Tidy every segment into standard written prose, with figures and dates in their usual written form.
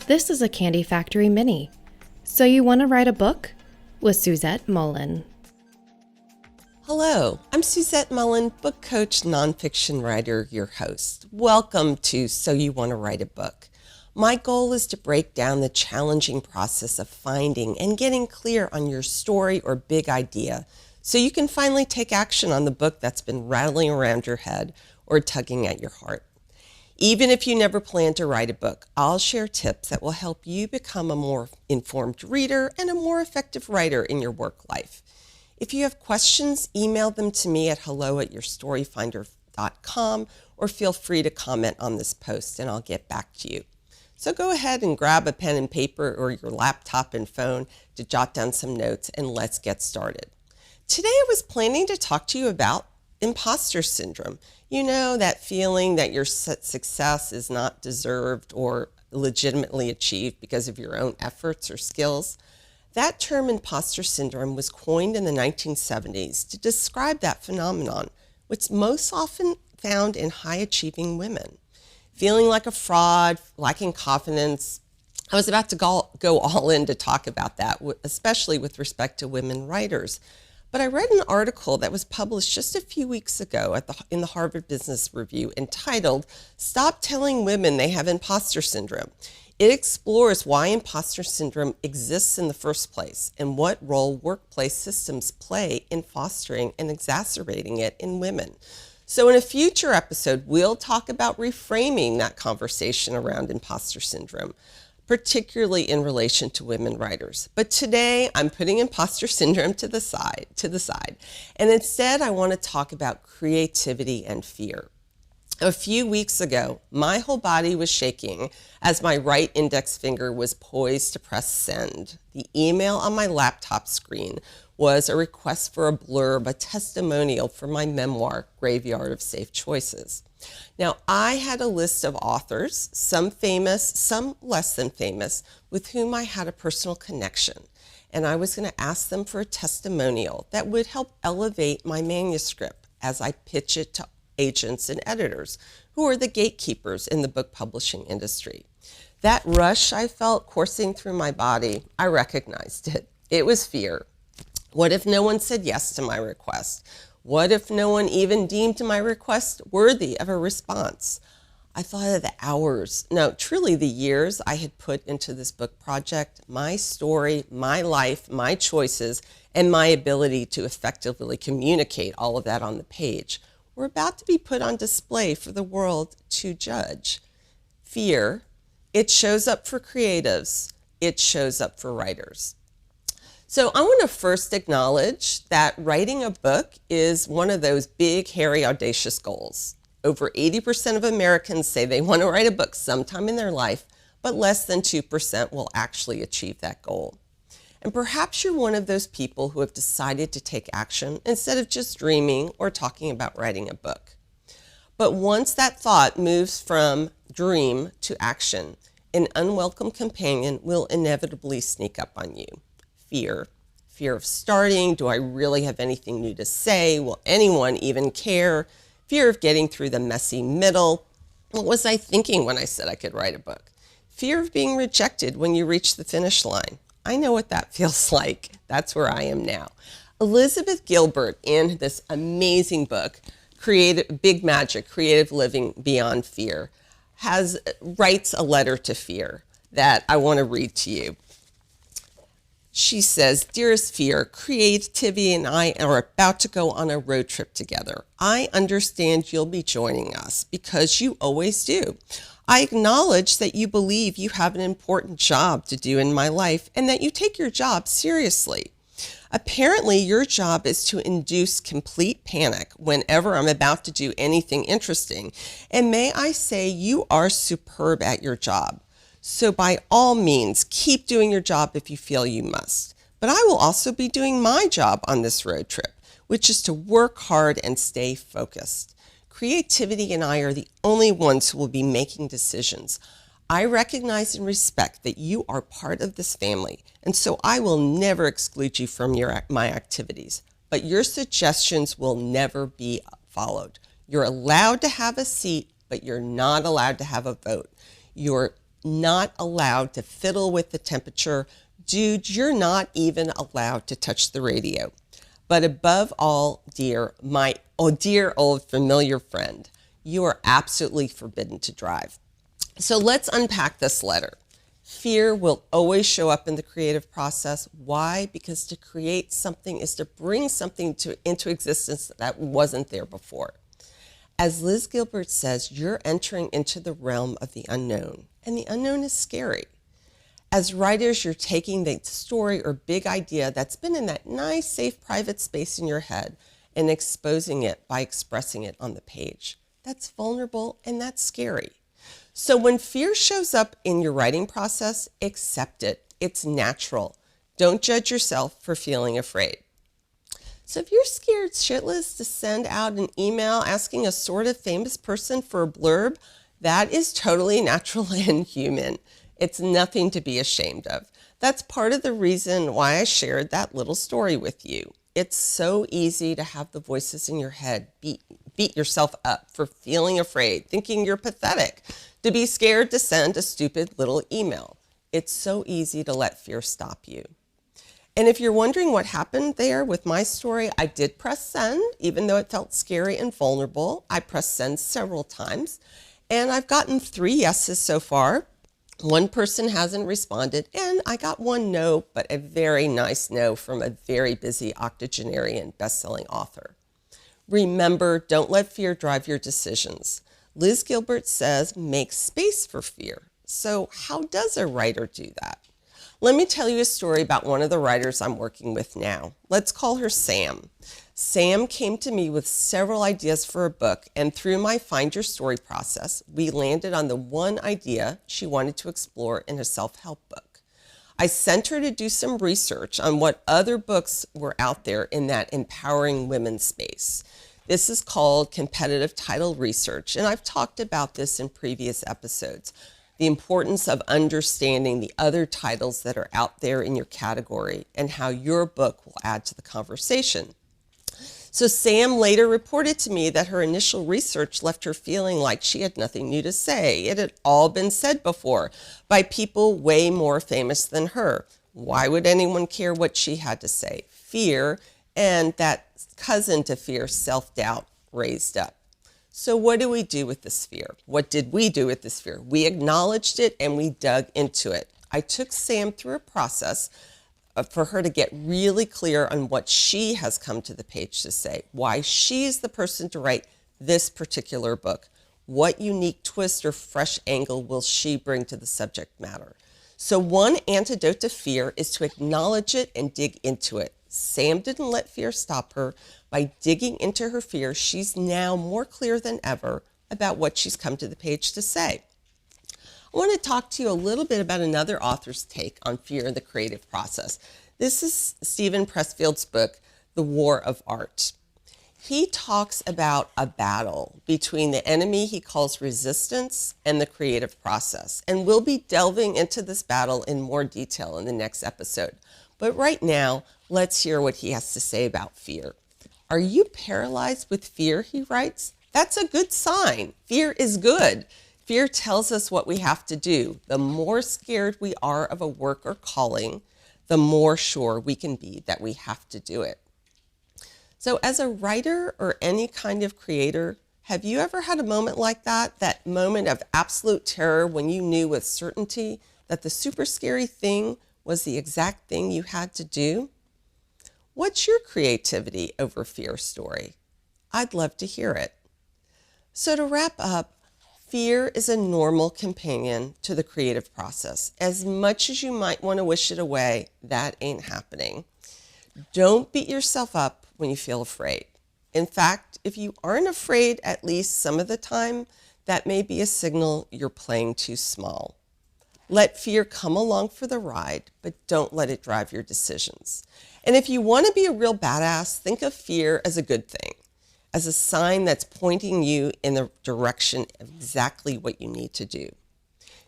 This is a Candy Factory Mini. So you want to write a book? With Suzette Mullen. Hello, I'm Suzette Mullen, book coach, nonfiction writer, your host. Welcome to So You Want to Write a Book. My goal is to break down the challenging process of finding and getting clear on your story or big idea so you can finally take action on the book that's been rattling around your head or tugging at your heart. Even if you never plan to write a book, I'll share tips that will help you become a more informed reader and a more effective writer in your work life. If you have questions, email them to me at hello@yourstoryfinder.com or feel free to comment on this post and I'll get back to you. So go ahead and grab a pen and paper or your laptop and phone to jot down some notes and let's get started. Today I was planning to talk to you about imposter syndrome. You know, that feeling that your success is not deserved or legitimately achieved because of your own efforts or skills. That term imposter syndrome was coined in the 1970s to describe that phenomenon, which most often found in high-achieving women. Feeling like a fraud, lacking confidence. I was about to go all in to talk about that, especially with respect to women writers. But I read an article that was published just a few weeks ago in the Harvard Business Review entitled, "Stop Telling Women They Have Imposter Syndrome." It explores why imposter syndrome exists in the first place and what role workplace systems play in fostering and exacerbating it in women. So in a future episode, we'll talk about reframing that conversation around imposter syndrome, particularly in relation to women writers. But today I'm putting imposter syndrome to the side. And instead I want to talk about creativity and fear. A few weeks ago, my whole body was shaking as my right index finger was poised to press send. The email on my laptop screen was a request for a blurb, a testimonial for my memoir, Graveyard of Safe Choices. Now, I had a list of authors, some famous, some less than famous, with whom I had a personal connection. And I was going to ask them for a testimonial that would help elevate my manuscript as I pitch it to agents and editors, who are the gatekeepers in the book publishing industry. That rush I felt coursing through my body, I recognized it. It was fear. What if no one said yes to my request? What if no one even deemed my request worthy of a response? I thought of the hours, no, truly the years I had put into this book project, my story, my life, my choices, and my ability to effectively communicate all of that on the page were about to be put on display for the world to judge. Fear, it shows up for creatives, it shows up for writers. So I want to first acknowledge that writing a book is one of those big, hairy, audacious goals. Over 80% of Americans say they want to write a book sometime in their life, but less than 2% will actually achieve that goal. And perhaps you're one of those people who have decided to take action instead of just dreaming or talking about writing a book. But once that thought moves from dream to action, an unwelcome companion will inevitably sneak up on you. Fear of starting. Do I really have anything new to say? Will anyone even care? Fear of getting through the messy middle. What was I thinking when I said I could write a book? Fear of being rejected when you reach the finish line. I know what that feels like. That's where I am now. Elizabeth Gilbert, in this amazing book, Big Magic, Creative Living Beyond Fear, writes a letter to fear that I want to read to you. She says, "Dearest Fear, creativity and I are about to go on a road trip together. I understand you'll be joining us because you always do. I acknowledge that you believe you have an important job to do in my life and that you take your job seriously. Apparently, your job is to induce complete panic whenever I'm about to do anything interesting. And may I say, you are superb at your job. So by all means, keep doing your job if you feel you must. But I will also be doing my job on this road trip, which is to work hard and stay focused. Creativity and I are the only ones who will be making decisions. I recognize and respect that you are part of this family, and so I will never exclude you from my activities. But your suggestions will never be followed. You're allowed to have a seat, but you're not allowed to have a vote. Your not allowed to fiddle with the temperature. Dude, you're not even allowed to touch the radio. But above all, dear old familiar friend, you are absolutely forbidden to drive. So let's unpack this letter. Fear will always show up in the creative process. Why? Because to create something is to bring something into existence that wasn't there before. As Liz Gilbert says, you're entering into the realm of the unknown, and the unknown is scary. As writers, you're taking the story or big idea that's been in that nice, safe, private space in your head and exposing it by expressing it on the page. That's vulnerable and that's scary. So when fear shows up in your writing process, accept it. It's natural. Don't judge yourself for feeling afraid. So if you're scared shitless to send out an email asking a sort of famous person for a blurb, that is totally natural and human. It's nothing to be ashamed of. That's part of the reason why I shared that little story with you. It's so easy to have the voices in your head beat yourself up for feeling afraid, thinking you're pathetic, to be scared to send a stupid little email. It's so easy to let fear stop you. And if you're wondering what happened there with my story, I did press send, even though it felt scary and vulnerable. I pressed send several times, and I've gotten 3 yeses so far. 1 person hasn't responded, and I got 1 no, but a very nice no from a very busy octogenarian best-selling author. Remember, don't let fear drive your decisions. Liz Gilbert says, make space for fear. So how does a writer do that? Let me tell you a story about one of the writers I'm working with now. Let's call her Sam. Sam came to me with several ideas for a book, and through my Find Your Story process, we landed on the one idea she wanted to explore in a self-help book. I sent her to do some research on what other books were out there in that empowering women space. This is called competitive title research, and I've talked about this in previous episodes. The importance of understanding the other titles that are out there in your category and how your book will add to the conversation. So Sam later reported to me that her initial research left her feeling like she had nothing new to say. It had all been said before by people way more famous than her. Why would anyone care what she had to say? Fear, and that cousin to fear, self-doubt, raised up. So what do we do with this fear? What did we do with this fear? We acknowledged it and we dug into it. I took Sam through a process for her to get really clear on what she has come to the page to say, why she's the person to write this particular book. What unique twist or fresh angle will she bring to the subject matter? So one antidote to fear is to acknowledge it and dig into it. Sam didn't let fear stop her. By digging into her fear, she's now more clear than ever about what she's come to the page to say. I want to talk to you a little bit about another author's take on fear in the creative process. This is Steven Pressfield's book, The War of Art. He talks about a battle between the enemy he calls resistance and the creative process. And we'll be delving into this battle in more detail in the next episode. But right now, let's hear what he has to say about fear. Are you paralyzed with fear, he writes? That's a good sign. Fear is good. Fear tells us what we have to do. The more scared we are of a work or calling, the more sure we can be that we have to do it. So as a writer or any kind of creator, have you ever had a moment like that? That moment of absolute terror when you knew with certainty that the super scary thing was the exact thing you had to do? What's your creativity over fear story? I'd love to hear it. So to wrap up, fear is a normal companion to the creative process. As much as you might want to wish it away, that ain't happening. Don't beat yourself up when you feel afraid. In fact, if you aren't afraid at least some of the time, that may be a signal you're playing too small. Let fear come along for the ride, but don't let it drive your decisions. And if you want to be a real badass, think of fear as a good thing, as a sign that's pointing you in the direction of exactly what you need to do.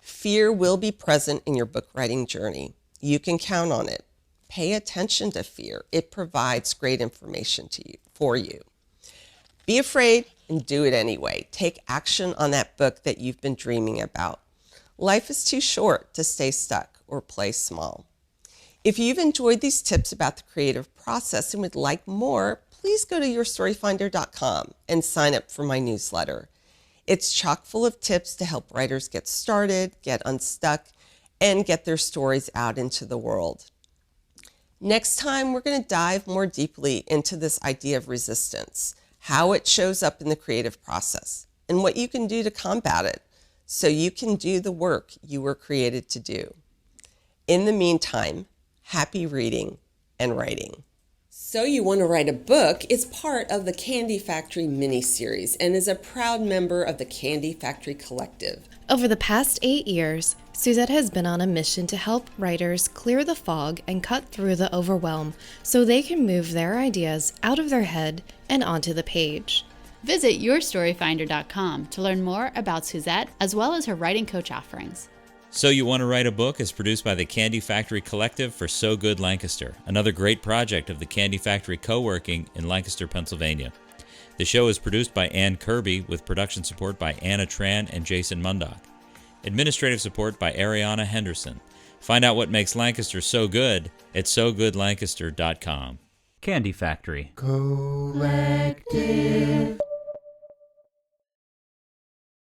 Fear will be present in your book writing journey. You can count on it. Pay attention to fear. It provides great information for you. Be afraid and do it anyway. Take action on that book that you've been dreaming about. Life is too short to stay stuck or play small. If you've enjoyed these tips about the creative process and would like more, please go to yourstoryfinder.com and sign up for my newsletter. It's chock full of tips to help writers get started, get unstuck, and get their stories out into the world. Next time, we're going to dive more deeply into this idea of resistance, how it shows up in the creative process, and what you can do to combat it so you can do the work you were created to do. In the meantime, happy reading and writing. So You Want to Write a Book is part of the Candy Factory mini-series and is a proud member of the Candy Factory Collective. Over the past 8 years, Suzette has been on a mission to help writers clear the fog and cut through the overwhelm so they can move their ideas out of their head and onto the page. Visit yourstoryfinder.com to learn more about Suzette as well as her writing coach offerings. So You Want to Write a Book is produced by the Candy Factory Collective for So Good Lancaster, another great project of the Candy Factory Co-working in Lancaster, Pennsylvania. The show is produced by Ann Kirby with production support by Anna Tran and Jason Mundock. Administrative support by Ariana Henderson. Find out what makes Lancaster so good at sogoodlancaster.com. Candy Factory. Collective.